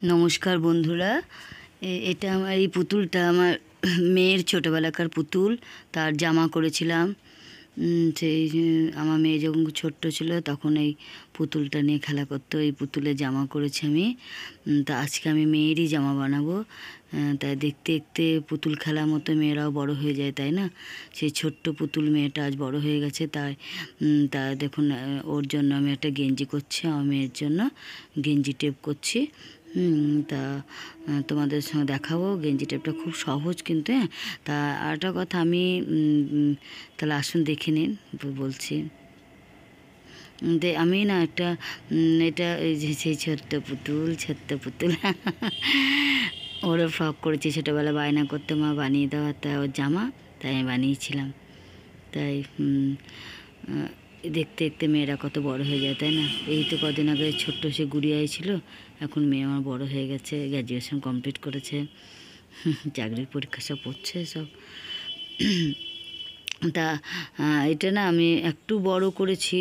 নমস্কার বন্ধুরা, এটা আমার এই পুতুলটা আমার মেয়ের ছোটোবেলাকার পুতুল। তার জামা করেছিলাম। সেই আমার মেয়ে যখন ছোট্ট ছিল তখন এই পুতুলটা নিয়ে খেলা করতো। এই পুতুলের জামা করেছি আমি। তা আজকে আমি মেয়েরই জামা বানাবো। তাই দেখতে দেখতে পুতুল খেলার মতো মেয়েরাও বড় হয়ে যায়, তাই না? সেই ছোট্ট পুতুল মেয়েটা আজ বড় হয়ে গেছে। তাই দেখুন, ওর জন্য আমি একটা গেঞ্জি করছি, আমার মেয়ের জন্য গেঞ্জি টেপ করছি। তা তোমাদের সঙ্গে দেখাবো। গেঞ্জি টেপটা খুব সহজ কিন্তু। হ্যাঁ, তা আরেকটা কথা, আমি তাহলে আসুন দেখে নিন, বলছি। আমি না একটা এটা এই যে সেই ছোট্ট পুতুল ওরা ফ্রক করেছি ছোটোবেলা, বায়না করতে মা বানিয়ে দেওয়া, তা ওর জামা, তাই আমি বানিয়েছিলাম। তাই দেখতে দেখতে মেয়েরা কত বড় হয়ে যায়, তাই না? এই তো কদিন আগে ছোট্ট সে গুড়িয়াই ছিল, এখন মেয়ে আমার বড় হয়ে গেছে, গ্র্যাজুয়েশন কমপ্লিট করেছে, চাকরির পরীক্ষা সব পড়ছে সব। তা এটা না আমি একটু বড় করেছি,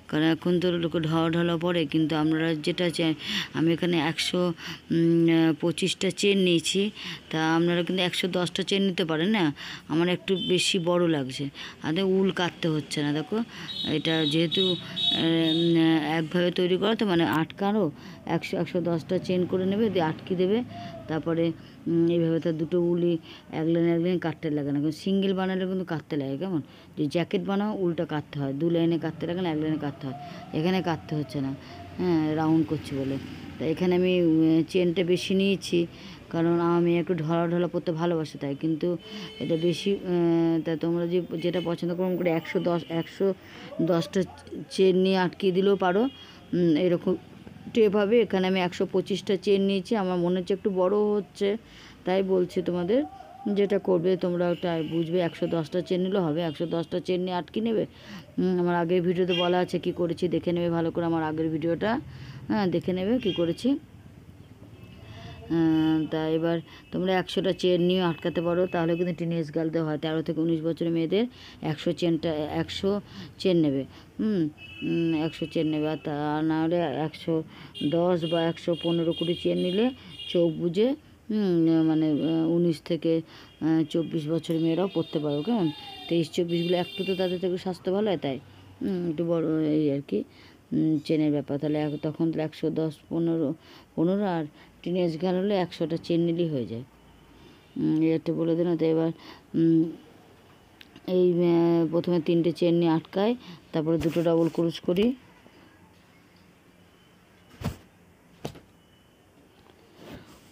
কারণ এখন তো লোকে ঢলা পড়ে, কিন্তু আমরা যেটা চাই, আমি এখানে 125টা চেন নিয়েছি। তা আপনারা কিন্তু 110টা চেন নিতে পারেন না। আমার একটু বেশি বড় লাগছে, আর উল কাটতে হচ্ছে না। দেখো, এটা যেহেতু একভাবে তৈরি করা, তো মানে আটকারও 110টা চেন করে নেবে, দিয়ে আটকে দেবে। তারপরে এইভাবে তার দুটো উলি এক লাইনে কাটতে লাগে না, কিন্তু সিঙ্গেল বানালে কিন্তু কাটতে লাগে। কেমন যে জ্যাকেট বানাও, উল্টা কাটতে হয়, 2 লাইনে কাটতে লাগে না, 1 লাইনে কাটতে হয়। এখানে কাটতে হচ্ছে না, হ্যাঁ, রাউন্ড করছি বলে। তা এখানে আমি চেনটা বেশি নিয়েছি, কারণ আমি একটু ঢলা পরতে ভালোবাসি, তাই। কিন্তু এটা বেশি, তা তোমরা যেটা পছন্দ করো করে 110টা চেন নিয়ে আটকিয়ে দিলেও পারো, এরকম টেপ হবে। এখানে আমি 125টা চেন নিয়েছি। আমার মনে হচ্ছে একটু বড় হচ্ছে, তাই বলছি তোমাদের। যেটা করবে তোমরা ওটা বুঝবে, 110টা চেন নিলেও হবে। 110টা চেন নিয়ে আটকে নেবে। আমার আগের ভিডিওতে বলা আছে কি করেছি, দেখে নেবে ভালো করে আমার আগের ভিডিওটা। হ্যাঁ, দেখে নেবে কি করেছি। তা এবার তোমরা 100টা চেন নিয়ে আটকাতে পারো, তাহলে কিন্তু টিনেজ গার্লদের হয়, 13 থেকে 19 বছরের মেয়েদের 100 চেন নেবে। 100 চেন নেবে। আর তা নাহলে 110 বা 115-20 চেন নিলে চোখ বুঝে, মানে 19 থেকে 24 বছরের মেয়েরাও পড়তে পারো। কেমন 23-24গুলো একটু তো তাদের থেকে স্বাস্থ্য ভালো হয়, তাই একটু বড় এই আর কি চেনের ব্যাপার। তাহলে তখন 110, 15 আর টিনেজ গার্ল হলে 100টা চেন নিলেই হয়ে যায়। এটা বলে দিন। তো এবার এই প্রথমে 3টে চেন নিয়ে আটকাই, তারপরে 2টো ডাবল ক্রোশ করি,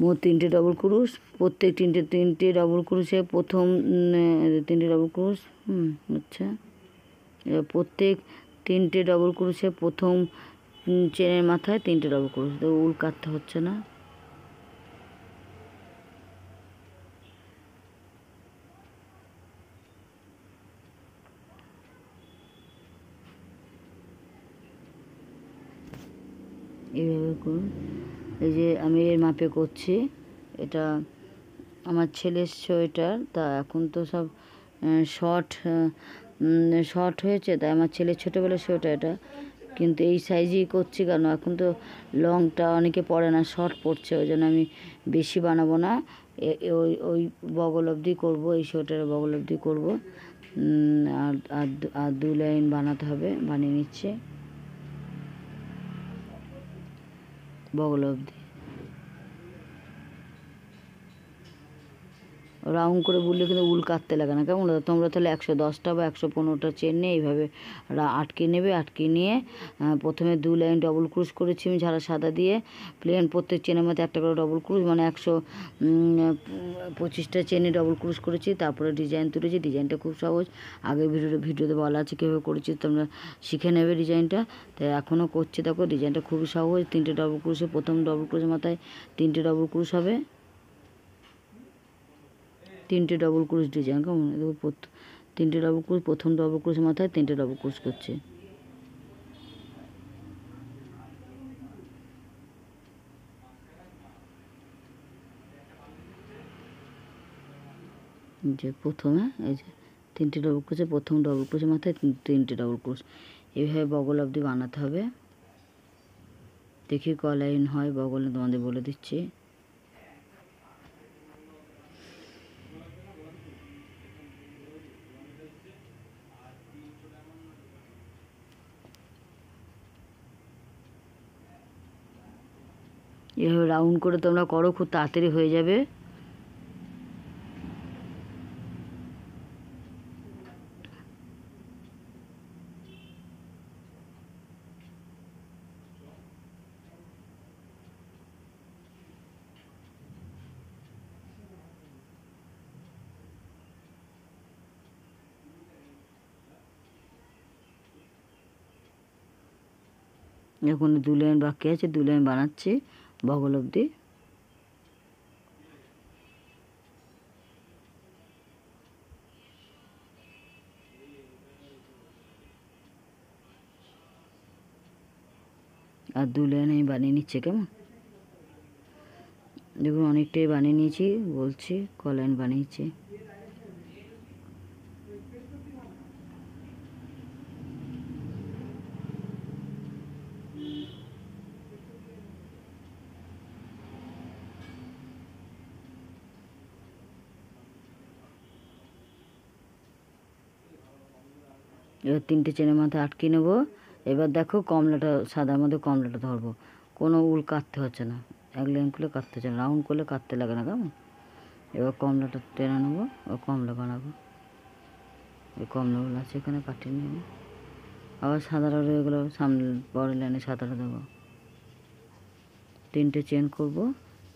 মোট 3টে ডাবল ক্রোশ। প্রত্যেক 3টে ডাবল ক্রোশে প্রথম 3টে ডাবল ক্রোশ। আচ্ছা, এবার প্রত্যেক 3টে ডাবল ক্রোশে প্রথম চেনের মাথায় 3টে ডাবল ক্রোশ। তো উল কাটতে হচ্ছে না। এইভাবে করুন। এই যে আমি এর মাপে করছি, এটা আমার ছেলের সোয়েটার। তা এখন তো সব শর্ট হয়েছে, তাই আমার ছেলের ছোটোবেলার সোয়েটার এটা, কিন্তু এই সাইজেই করছি, কারণ এখন তো লংটা অনেকে পরে না, শর্ট পড়ছে, ওই জন্য আমি বেশি বানাবো না। ওই বগল অবধি করবো, এই সোয়েটারের বগল অবধি করবো। আর 2 লাইন বানাতে হবে, বানিয়ে নিচ্ছে বগল অবধি। রাউন্ড করে বুললে কিন্তু উল কাটতে লাগে না। কেমন? তোমরা তাহলে 110টা বা 115টা চেন নিয়ে এইভাবে আটকে নেবে। আটকে নিয়ে প্রথমে 2 লাইন ডবল ক্রোশ করেছি আমি ঝাড়া সাদা দিয়ে, প্লেন। প্রত্যেক চেনের মধ্যে একটা করে ডবল ক্রোশ, মানে 125টা চেনে ডবল ক্রোশ করেছি। তারপরে ডিজাইন তুলেছি। ডিজাইনটা খুব সহজ, আগের ভিডিওতে বলা আছে কীভাবে করেছি, তোমরা শিখে নেবে ডিজাইনটা। তাই এখনও করছি, দেখো ডিজাইনটা খুবই সহজ। 3টে ডবল ক্রোশে প্রথম ডবল ক্রোশের মাথায় 3টে ডবল ক্রোশ হবে, 3টে ডবল ক্রোশ ডিজাইন। কেমন? 3টে ডবল ক্রোশ, প্রথম ডবল ক্রোশের মাথায় 3টে ডবল ক্রোশ করছে। যে প্রথমে এই যে 3টে ডবল ক্রোশে প্রথম ডবল ক্রোশের মাথায় 3টে ডবল ক্রোশ, এইভাবে বগল অবধি বানাতে হবে। দেখি ক লাইন হয় বগলে তোমাদের বলে দিচ্ছি। এভাবে রাউন্ড করে তোমরা করো, খুব তাড়াতাড়ি হয়ে যাবে। এখন 2 লাইন বাকি আছে, 2 লাইন বানাচ্ছি বগল অবধি। আর 2 লাইন আমি বানিয়ে নিচ্ছি। কেমন দেখুন অনেকটাই বানিয়ে নিয়েছি, বলছি ক লাইন বানিয়েছি। এবার 3টে চেনের মাথায় আটকে নেবো। এবার দেখো কমলাটা, সাদার মধ্যে কমলাটা ধরবো, কোনো উল কাটতে হচ্ছে না, 1 লাইন করলে কাটতে হচ্ছে না, রাউন্ড করলে কাটতে লাগে না। কেমন এবার কমলাটা টেনে নেবো ও কমলা বানাবো। এই কমলাগুলো আছে এখানে কাটিয়ে নেবো। আবার সাদাটা রয়ে গেলো, সামনে বড় লাইনে সাদাটা দেবো। 3টে চেন করবো,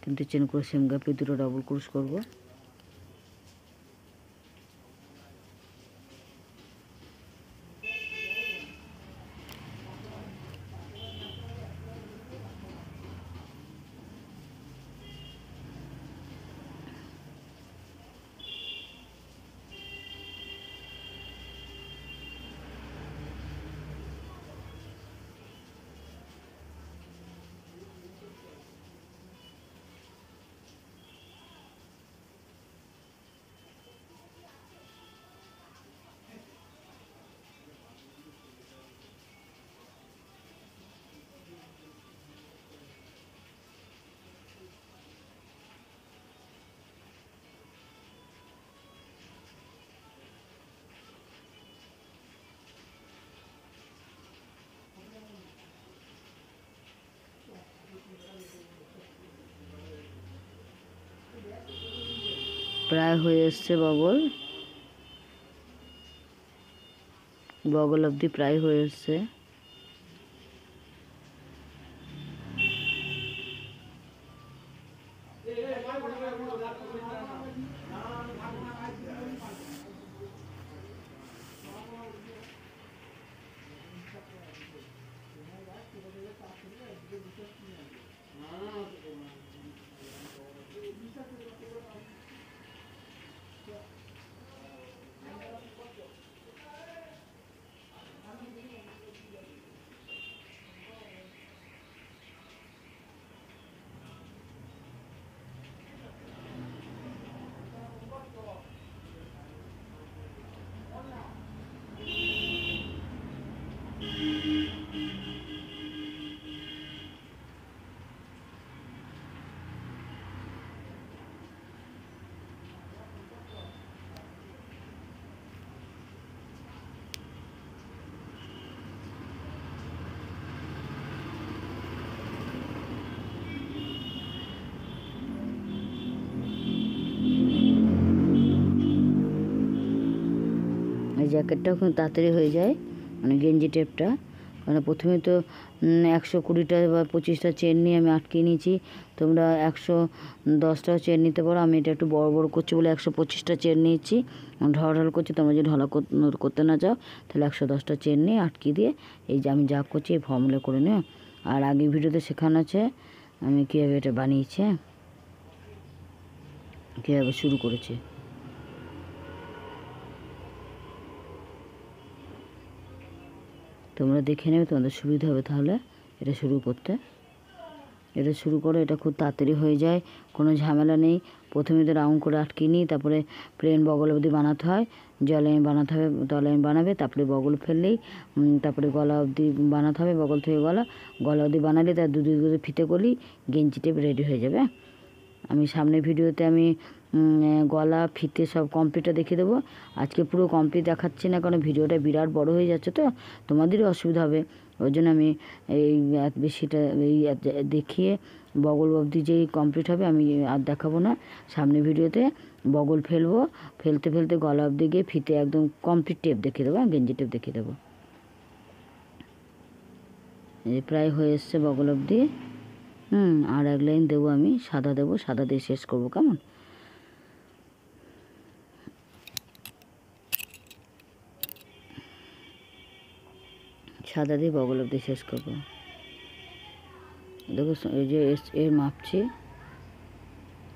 3টে চেন করে সেম গ্যাপে 2টো ডাবল ক্রোশ করবো। প্রায় হয়ে এসছে বগল, বগল অবধি প্রায় হয়ে এসছে। এই জ্যাকেটটাও খুব তাড়াতাড়ি হয়ে যায়, মানে গেঞ্জি টেপটা। কারণ প্রথমে তো 120টা বা 25টা চেন নিয়ে আমি আটকে নিয়েছি। তোমরা 110টা চেন নিতে পারো। আমি এটা একটু বড় বড় করছি বলে 125টা চেন নিয়েছি। ঢল করছি, তোমরা যদি ঢলা করতে না চাও তাহলে 110টা চেন নিয়ে আটকে দিয়ে এই যে আমি যা করছি এই ফর্মুলা করে নিও। আর আগে ভিডিওতে শেখানো আছে আমি কীভাবে এটা বানিয়েছি, কীভাবে শুরু করেছি। তোমরা দেখে নেবে, তোমাদের সুবিধা হবে তাহলে এটা শুরু করতে। এটা শুরু করো, এটা খুব তাড়াতাড়ি হয়ে যায়, কোনো ঝামেলা নেই। প্রথমে তো রাউন্ড করে আটকে নিই, তারপরে প্লেন বগল অবধি বানাতে হয়, জলাইন বানাতে হবে, তলাইন বানাবে, তারপরে বগল ফেললেই তারপরে গলা অবধি বানাতে হবে, বগল থেকে গলা অবধি বানালে তার দুধ ফিতে করলেই গেঞ্জি টেপ রেডি হয়ে যাবে। আমি সামনের ভিডিওতে আমি গলা ফিতে সব কমপ্লিটটা দেখিয়ে দেবো। আজকে পুরো কমপ্লিট দেখাচ্ছি না, কারণ ভিডিওটা বিরাট বড় হয়ে যাচ্ছে, তো তোমাদেরই অসুবিধা হবে। ওই জন্য আমি এই বেশিটা এই দেখিয়ে বগল অবধি যেই কমপ্লিট হবে আমি আর দেখাবো না। সামনের ভিডিওতে বগল ফেলবো, ফেলতে ফেলতে গলা অবধি গিয়ে ফিতে একদম কমপ্লিট টেপ দেখিয়ে দেবো, গেঞ্জি টেপ দেখিয়ে দেবো। এই প্রায় হয়ে এসছে বগল অবধি। আর এক লাইন দেবো, আমি সাদা দেবো, সাদা দিয়ে শেষ করবো, কেমন? সাদা দিয়ে বগল অবধি শেষ করবো। দেখো এই যে এর মাপছি,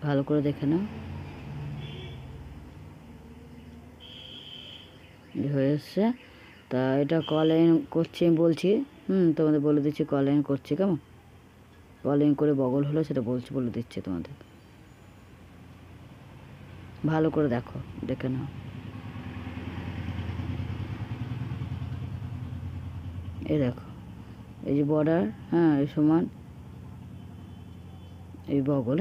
ভালো করে দেখে নাও। হয়ে এসছে। তা এটা কলাইন করছি আমি বলছি, তোমাদের বলে দিচ্ছি কলাইন করছি, কেমন? কলাইন করে বগল হলো সেটা বলে দিচ্ছি তোমাদের, ভালো করে দেখো, দেখে নাও। এই দেখো, এই যে বর্ডার, এই সমান এই বগল,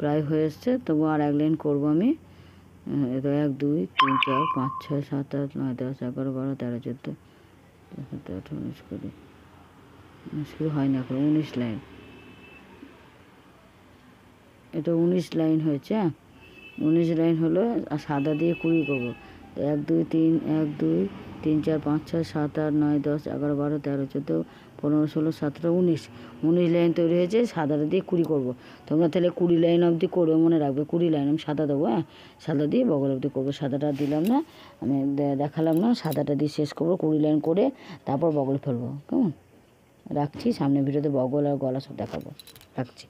প্রায় হয়ে এসছে। তবু আর এক লাইন করবো আমি। এটা 1 2 3 4 5 6 7 8 9 10 11 12 13 14 17 18 19 20 19 হয় না, এখন 19 লাইন। এটা 19 লাইন হয়েছে। 19 লাইন হলো, আর সাদা দিয়ে 20 করবো। 1 2 3 1 2 3 4 5 6 7 8 9 10 11 12 13 14 15 16 17 19 19 লাইন তৈরি হয়েছে। সাদাটা দিয়ে 20 করবো। তোমরা তাহলে 20 লাইন অবধি করবে, মনে রাখবে 20 লাইন আমি সাদা দেবো। সাদা দিয়ে বগল অবধি করবো, সাদাটা দিলাম না, আমি দেখালাম না, সাদাটা দিয়ে শেষ করবো। 20 লাইন করে তারপর বগল ফেলবো, কেমন? রাখছি, সামনের ভিডিওতে বগল আর গলা সব দেখাবো, রাখছি।